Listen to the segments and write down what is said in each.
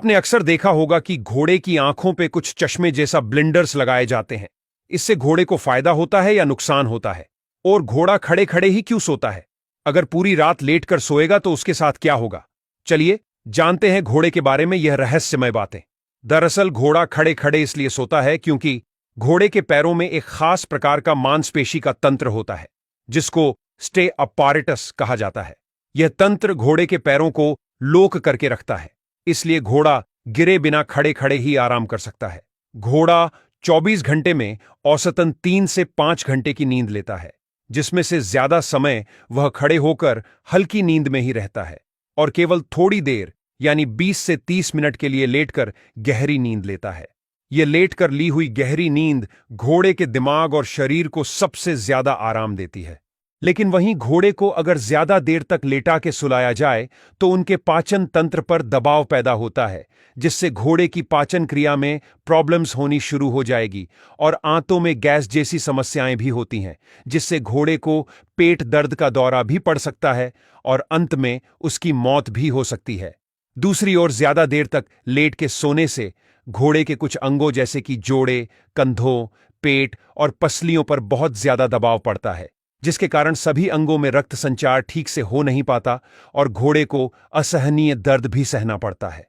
आपने अक्सर देखा होगा कि घोड़े की आंखों पे कुछ चश्मे जैसा ब्लिंडर्स लगाए जाते हैं। इससे घोड़े को फायदा होता है या नुकसान होता है? और घोड़ा खड़े खड़े ही क्यों सोता है? अगर पूरी रात लेटकर सोएगा तो उसके साथ क्या होगा? चलिए जानते हैं घोड़े के बारे में यह रहस्यमय बातें। दरअसल घोड़ा खड़े खड़े इसलिए सोता है क्योंकि घोड़े के पैरों में एक खास प्रकार का मांसपेशी का तंत्र होता है, जिसको स्टे अपारेटस कहा जाता है। यह तंत्र घोड़े के पैरों को लोक करके रखता है, इसलिए घोड़ा गिरे बिना खड़े खड़े ही आराम कर सकता है। घोड़ा 24 घंटे में औसतन 3 से 5 घंटे की नींद लेता है, जिसमें से ज्यादा समय वह खड़े होकर हल्की नींद में ही रहता है और केवल थोड़ी देर यानी 20 से 30 मिनट के लिए लेटकर गहरी नींद लेता है। यह लेटकर ली हुई गहरी नींद घोड़े के दिमाग और शरीर को सबसे ज्यादा आराम देती है। लेकिन वहीं घोड़े को अगर ज्यादा देर तक लेटा के सुलाया जाए तो उनके पाचन तंत्र पर दबाव पैदा होता है, जिससे घोड़े की पाचन क्रिया में प्रॉब्लम्स होनी शुरू हो जाएगी और आंतों में गैस जैसी समस्याएं भी होती हैं, जिससे घोड़े को पेट दर्द का दौरा भी पड़ सकता है और अंत में उसकी मौत भी हो सकती है। दूसरी ओर ज्यादा देर तक लेट के सोने से घोड़े के कुछ अंगों जैसे कि जोड़े, कंधों, पेट और पसलियों पर बहुत ज्यादा दबाव पड़ता है, जिसके कारण सभी अंगों में रक्त संचार ठीक से हो नहीं पाता और घोड़े को असहनीय दर्द भी सहना पड़ता है।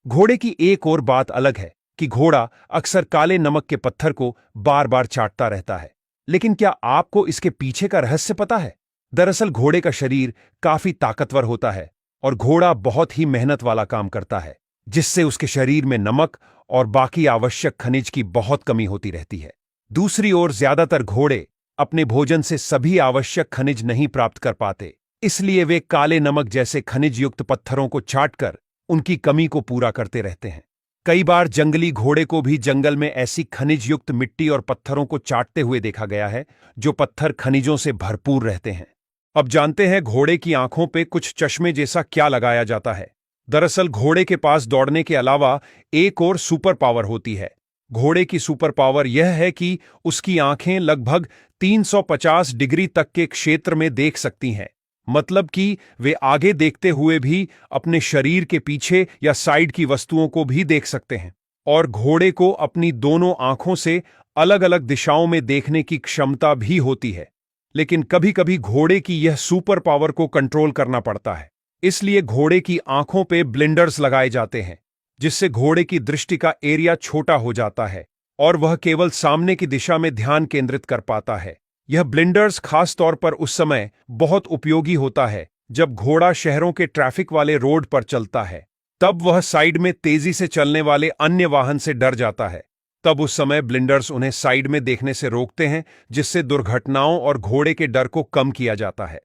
घोड़े की एक और बात अलग है कि घोड़ा अक्सर काले नमक के पत्थर को बार बार चाटता रहता है। लेकिन क्या आपको इसके पीछे का रहस्य पता है? दरअसल घोड़े का शरीर काफी ताकतवर होता है और घोड़ा बहुत ही मेहनत वाला काम करता है, जिससे उसके शरीर में नमक और बाकी आवश्यक खनिज की बहुत कमी होती रहती है। दूसरी ओर ज्यादातर घोड़े अपने भोजन से सभी आवश्यक खनिज नहीं प्राप्त कर पाते, इसलिए वे काले नमक जैसे खनिज युक्त पत्थरों को चाटकर उनकी कमी को पूरा करते रहते हैं। कई बार जंगली घोड़े को भी जंगल में ऐसी खनिज युक्त मिट्टी और पत्थरों को चाटते हुए देखा गया है, जो पत्थर खनिजों से भरपूर रहते हैं। अब जानते हैं घोड़े की आंखों पे कुछ चश्मे जैसा क्या लगाया जाता है। दरअसल घोड़े के पास दौड़ने के अलावा एक और सुपर पावर होती है। घोड़े की सुपर पावर यह है कि उसकी आंखें लगभग 350 डिग्री तक के क्षेत्र में देख सकती हैं। मतलब कि वे आगे देखते हुए भी अपने शरीर के पीछे या साइड की वस्तुओं को भी देख सकते हैं। और घोड़े को अपनी दोनों आंखों से अलग अलग दिशाओं में देखने की क्षमता भी होती है। लेकिन कभी कभी घोड़े की यह सुपर पावर को कंट्रोल करना पड़ता है, इसलिए घोड़े की आंखों पे ब्लिंडर्स लगाए जाते हैं, जिससे घोड़े की दृष्टि का एरिया छोटा हो जाता है और वह केवल सामने की दिशा में ध्यान केंद्रित कर पाता है। यह ब्लिंडर्स खास तौर पर उस समय बहुत उपयोगी होता है जब घोड़ा शहरों के ट्रैफिक वाले रोड पर चलता है। तब वह साइड में तेजी से चलने वाले अन्य वाहन से डर जाता है। तब उस समय ब्लिंडर्स उन्हें साइड में देखने से रोकते हैं, जिससे दुर्घटनाओं और घोड़े के डर को कम किया जाता है।